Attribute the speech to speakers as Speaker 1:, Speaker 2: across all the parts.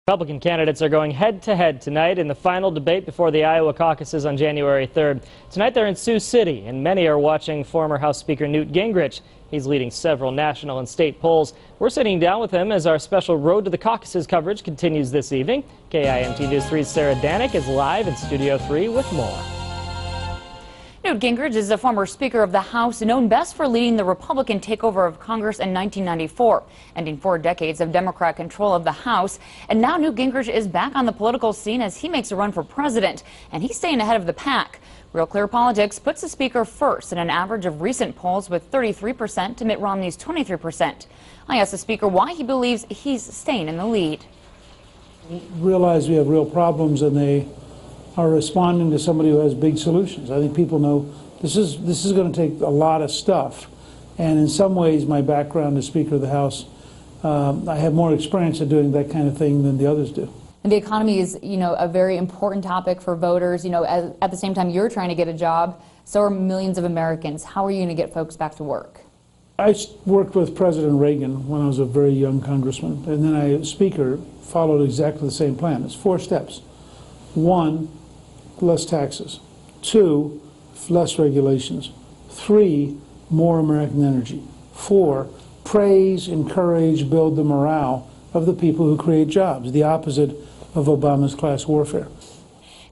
Speaker 1: Republican candidates are going head-to-head tonight in the final debate before the Iowa Caucuses on January 3rd. Tonight they're in Sioux City, and many are watching former House Speaker Newt Gingrich. He's leading several national and state polls. We're sitting down with him as our special Road to the Caucuses coverage continues this evening. KIMT News 3's Sarah Danik is live in Studio 3 with more.
Speaker 2: Newt Gingrich is a former Speaker of the House, known best for leading the Republican takeover of Congress in 1994, ending 4 decades of Democrat control of the House. And now Newt Gingrich is back on the political scene as he makes a run for president, and he's staying ahead of the pack. Real Clear Politics puts the Speaker first in an average of recent polls with 33% to Mitt Romney's 23%. I asked the Speaker why he believes he's staying in the lead.
Speaker 3: We realize we have real problems, and they are responding to somebody who has big solutions. I think people know this is going to take a lot of stuff, and in some ways my background as Speaker of the House, I have more experience at doing that kind of thing than the others do.
Speaker 2: And the economy is, a very important topic for voters. At the same time you're trying to get a job, so are millions of Americans. How are you going to get folks back to work?
Speaker 3: I worked with President Reagan when I was a very young congressman, and then I, as Speaker, followed exactly the same plan. It's 4 steps. 1, less taxes. 2, less regulations. 3, more American energy. 4, praise, encourage, build the morale of the people who create jobs, the opposite of Obama's class warfare.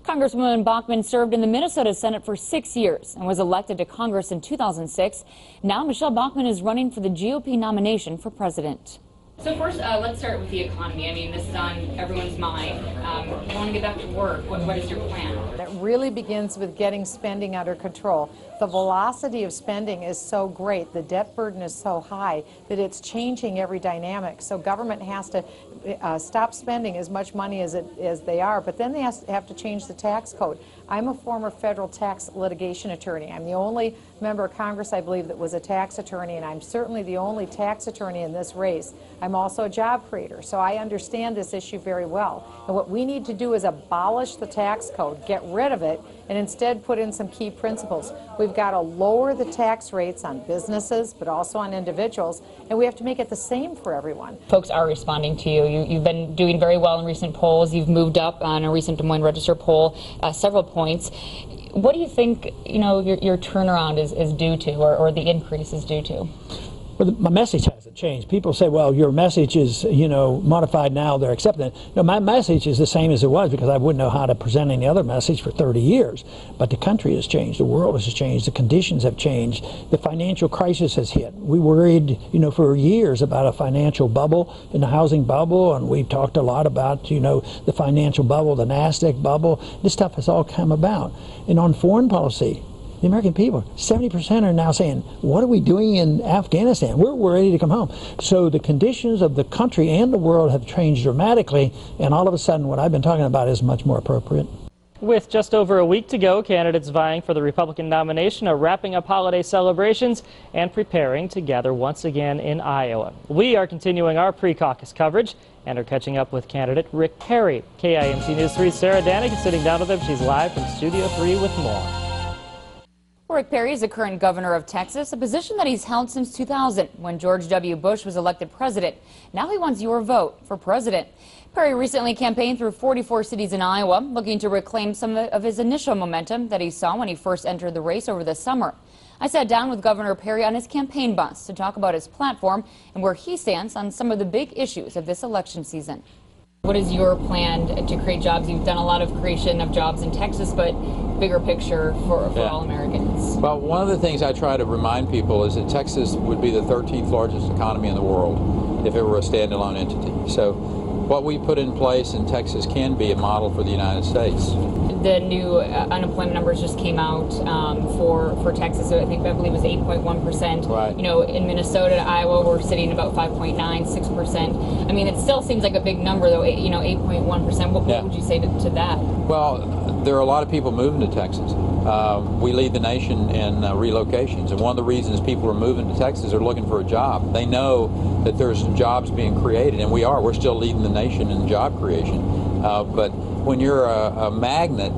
Speaker 2: Congresswoman Bachmann served in the Minnesota Senate for 6 years and was elected to Congress in 2006. Now Michelle Bachmann is running for the GOP nomination for president.
Speaker 4: So first, let's start with the economy. I mean, this is on everyone's mind. You want to get back to work. What is your plan?
Speaker 5: It really begins with getting spending under control. The velocity of spending is so great, the debt burden is so high that it's changing every dynamic. So government has to stop spending as much money as they are, but then they have to change the tax code. I'm a former federal tax litigation attorney. I'm the only member of Congress, I believe, that was a tax attorney, and I'm certainly the only tax attorney in this race. I'm also a job creator, so I understand this issue very well. And what we need to do is abolish the tax code, get rid of it, and instead put in some key principles. We've got to lower the tax rates on businesses, but also on individuals, and we have to make it the same for everyone.
Speaker 2: Folks are responding to you. You've been doing very well in recent polls. You've moved up on a recent Des Moines Register poll several points. What do you think, your turnaround is due to, or the increase is due to?
Speaker 6: Well, my message hasn't changed. People say, well, your message is, modified now, they're accepting it. No, my message is the same as it was because I wouldn't know how to present any other message for 30 years. But the country has changed, the world has changed, the conditions have changed, the financial crisis has hit. We worried, for years about a financial bubble and the housing bubble, and we've talked a lot about, the financial bubble, the NASDAQ bubble. This stuff has all come about. And on foreign policy, the American people, 70% are now saying, what are we doing in Afghanistan? We're ready to come home. So the conditions of the country and the world have changed dramatically, and all of a sudden what I've been talking about is much more appropriate.
Speaker 1: With just over a week to go, candidates vying for the Republican nomination are wrapping up holiday celebrations and preparing to gather once again in Iowa. We are continuing our pre-caucus coverage and are catching up with candidate Rick Perry. KIMT News 3's Sarah Danik is sitting down with him. She's live from Studio 3 with more.
Speaker 2: Rick Perry is the current governor of Texas, a position that he's held since 2000 when George W. Bush was elected president. Now he wants your vote for president. Perry recently campaigned through 44 cities in Iowa, looking to reclaim some of his initial momentum that he saw when he first entered the race over the summer. I sat down with Governor Perry on his campaign bus to talk about his platform and where he stands on some of the big issues of this election season. What is your plan to create jobs? You've done a lot of creation of jobs in Texas, but bigger picture for all Americans.
Speaker 7: Well, one of the things I try to remind people is that Texas would be the 13th largest economy in the world if it were a standalone entity. So what we put in place in Texas can be a model for the United States.
Speaker 2: The new unemployment numbers just came out for Texas. So I believe it was 8.1%.
Speaker 7: Right.
Speaker 2: In Minnesota and Iowa, we're sitting about 5.9, 6%. I mean, it still seems like a big number, though. 8.1%. What would you say to that?
Speaker 7: Well, there are a lot of people moving to Texas. We lead the nation in relocations, and one of the reasons people are moving to Texas are looking for a job. They know that there's jobs being created, and we're still leading the nation in job creation. But when you're a magnet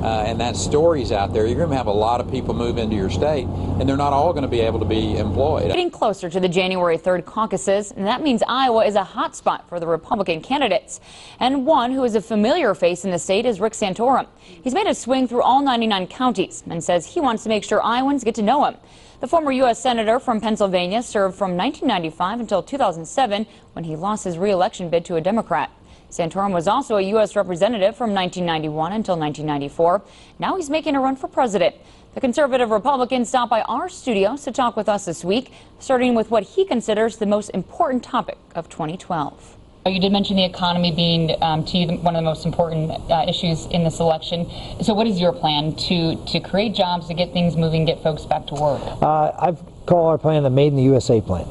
Speaker 7: and that story's out there, you're going to have a lot of people move into your state, and they're not all going to be able to be employed.
Speaker 2: Getting closer to the January 3rd caucuses, and that means Iowa is a hot spot for the Republican candidates. And one who is a familiar face in the state is Rick Santorum. He's made a swing through all 99 counties and says he wants to make sure Iowans get to know him. The former U.S. Senator from Pennsylvania served from 1995 until 2007 when he lost his re-election bid to a Democrat. Santorum was also a U.S. representative from 1991 until 1994. Now he's making a run for president. The conservative Republican stopped by our studios to talk with us this week, starting with what he considers the most important topic of 2012.
Speaker 4: You did mention the economy being, to you, one of the most important issues in this election. So what is your plan to create jobs, to get things moving, get folks back to work?
Speaker 6: I've called our plan the Made in the USA plan.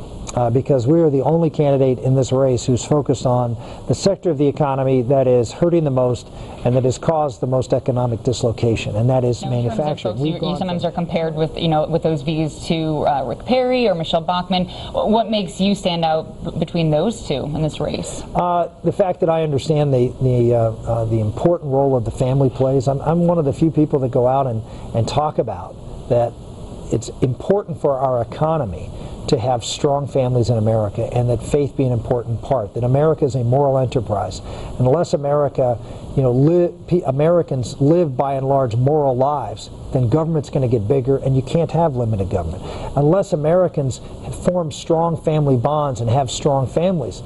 Speaker 6: Because we are the only candidate in this race who's focused on the sector of the economy that is hurting the most and that has caused the most economic dislocation, and that is manufacturing.
Speaker 4: You sometimes are compared with, with those views to Rick Perry or Michelle Bachmann. What makes you stand out between those two in this race?
Speaker 6: The fact that I understand the important role of the family plays. I'm one of the few people that go out and talk about that it's important for our economy to have strong families in America, and that faith be an important part, that America is a moral enterprise. And unless Americans live by and large moral lives, then government's going to get bigger, and you can't have limited government. Unless Americans form strong family bonds and have strong families,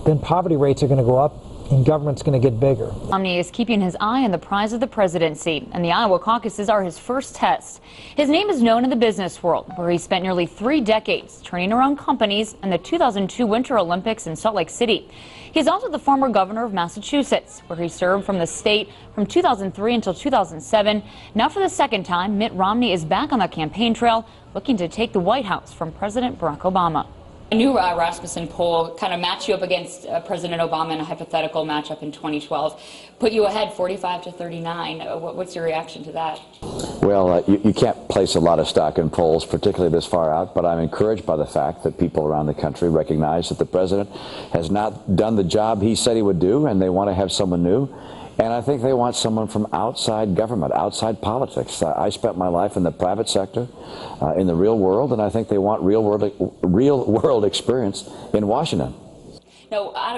Speaker 6: then poverty rates are going to go up, and government's going to get bigger.
Speaker 2: Romney is keeping his eye on the prize of the presidency, and the Iowa caucuses are his first test. His name is known in the business world, where he spent nearly 3 decades turning around companies and the 2002 Winter Olympics in Salt Lake City. He's also the former governor of Massachusetts, where he served from the state from 2003 until 2007. Now for the second time, Mitt Romney is back on the campaign trail, looking to take the White House from President Barack Obama.
Speaker 4: A new Rasmussen poll kind of matched you up against President Obama in a hypothetical matchup in 2012. Put you ahead 45-39. What's your reaction to that?
Speaker 8: Well, you can't place a lot of stock in polls, particularly this far out, but I'm encouraged by the fact that people around the country recognize that the president has not done the job he said he would do, and they want to have someone new. And I think they want someone from outside government, outside politics. I spent my life in the private sector, in the real world, and I think they want real world experience in Washington.
Speaker 4: Now, out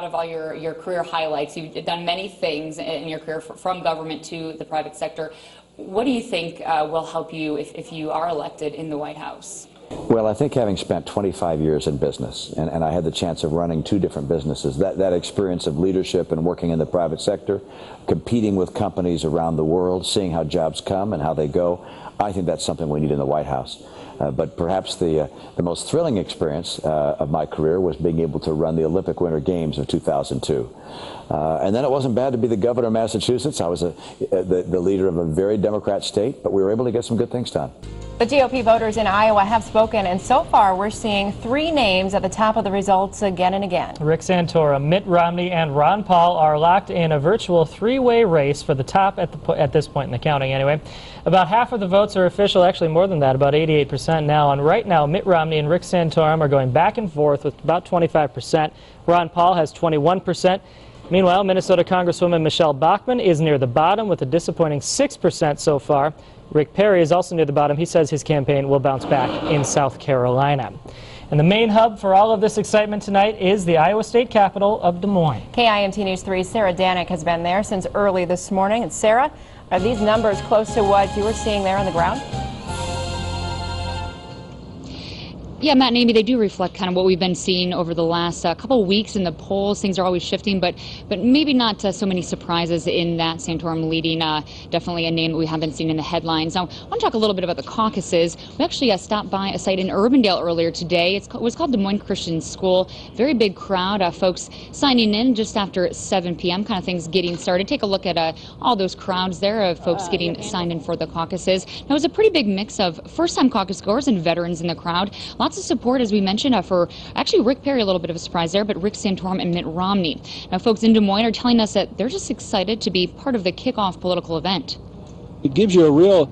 Speaker 4: of all your career highlights, you've done many things in your career, from government to the private sector. What do you think will help you if you are elected in the White House?
Speaker 8: Well, I think having spent 25 years in business, and I had the chance of running 2 different businesses, that experience of leadership and working in the private sector, competing with companies around the world, seeing how jobs come and how they go, I think that's something we need in the White House. But perhaps the most thrilling experience of my career was being able to run the Olympic Winter Games of 2002. And then it wasn't bad to be the governor of Massachusetts. I was the leader of a very Democrat state, but we were able to get some good things done.
Speaker 9: The GOP voters in Iowa have spoken, and so far we're seeing 3 names at the top of the results again and again.
Speaker 1: Rick Santorum, Mitt Romney, and Ron Paul are locked in a virtual 3-way race for the top at this point in the counting anyway. About half of the votes are official, actually more than that, about 88% now. And right now, Mitt Romney and Rick Santorum are going back and forth with about 25%. Ron Paul has 21%. Meanwhile, Minnesota Congresswoman Michelle Bachmann is near the bottom with a disappointing 6% so far. Rick Perry is also near the bottom. He says his campaign will bounce back in South Carolina. And the main hub for all of this excitement tonight is the Iowa State Capitol of Des Moines.
Speaker 9: KIMT News 3's Sarah Danik has been there since early this morning. And Sarah, are these numbers close to what you were seeing there on the ground?
Speaker 2: Yeah, Matt and Amy, they do reflect kind of what we've been seeing over the last couple of weeks in the polls. Things are always shifting, but maybe not so many surprises in that. Santorum leading, definitely a name that we haven't seen in the headlines. Now, I want to talk a little bit about the caucuses. We actually stopped by a site in Urbandale earlier today. It was called Des Moines Christian School. Very big crowd, folks signing in just after 7 p.m., kind of things getting started. Take a look at all those crowds there of folks getting signed in for the caucuses. Now, it was a pretty big mix of first-time caucus goers and veterans in the crowd. Lots of support, as we mentioned, for actually Rick Perry, a little bit of a surprise there, but Rick Santorum and Mitt Romney. Now, folks in Des Moines are telling us that they're just excited to be part of the kickoff political event.
Speaker 10: It gives you a real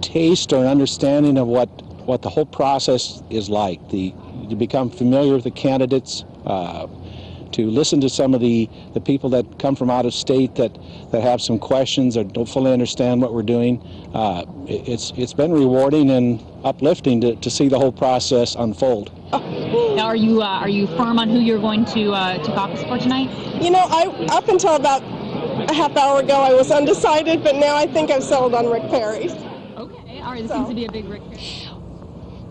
Speaker 10: taste or understanding of what the whole process is like. You become familiar with the candidates, listen to some of the people that come from out of state that have some questions or don't fully understand what we're doing. It's been rewarding and uplifting to see the whole process unfold.
Speaker 11: Now, are you firm on who you're going to caucus for tonight?
Speaker 12: You know, up until about a half hour ago, I was undecided, but now I think I've settled on Rick Perry.
Speaker 11: Okay, all right. This seems to be a big Rick Perry.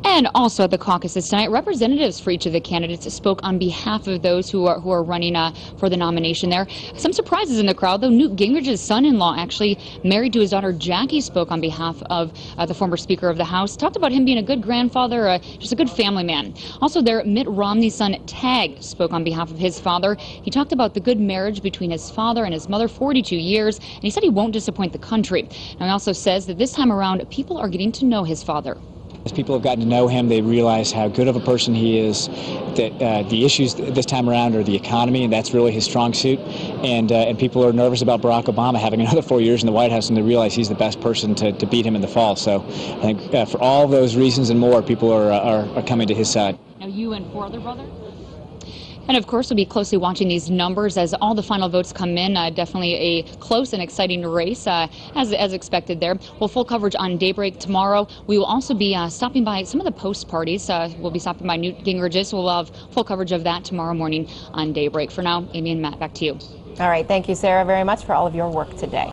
Speaker 2: And also at the caucuses tonight, representatives for each of the candidates spoke on behalf of those who are running for the nomination there. Some surprises in the crowd, though. Newt Gingrich's son-in-law, actually married to his daughter Jackie, spoke on behalf of the former Speaker of the House. Talked about him being a good grandfather, just a good family man. Also there, Mitt Romney's son Tag spoke on behalf of his father. He talked about the good marriage between his father and his mother, 42 years, and he said he won't disappoint the country. Now, he also says that this time around, people are getting to know his father.
Speaker 13: As people have gotten to know him, they realize how good of a person he is, that the issues this time around are the economy, and that's really his strong suit. And people are nervous about Barack Obama having another 4 years in the White House, and they realize he's the best person to beat him in the fall. So I think for all those reasons and more, people are coming to his side.
Speaker 11: Now, you and 4 other brothers?
Speaker 2: And of course, we'll be closely watching these numbers as all the final votes come in. Definitely a close and exciting race, as expected there. Well, full coverage on Daybreak tomorrow. We will also be stopping by some of the post parties. We'll be stopping by Newt Gingrich's. We'll have full coverage of that tomorrow morning on Daybreak. For now, Amy and Matt, back to you.
Speaker 9: All right. Thank you, Sarah, very much for all of your work today.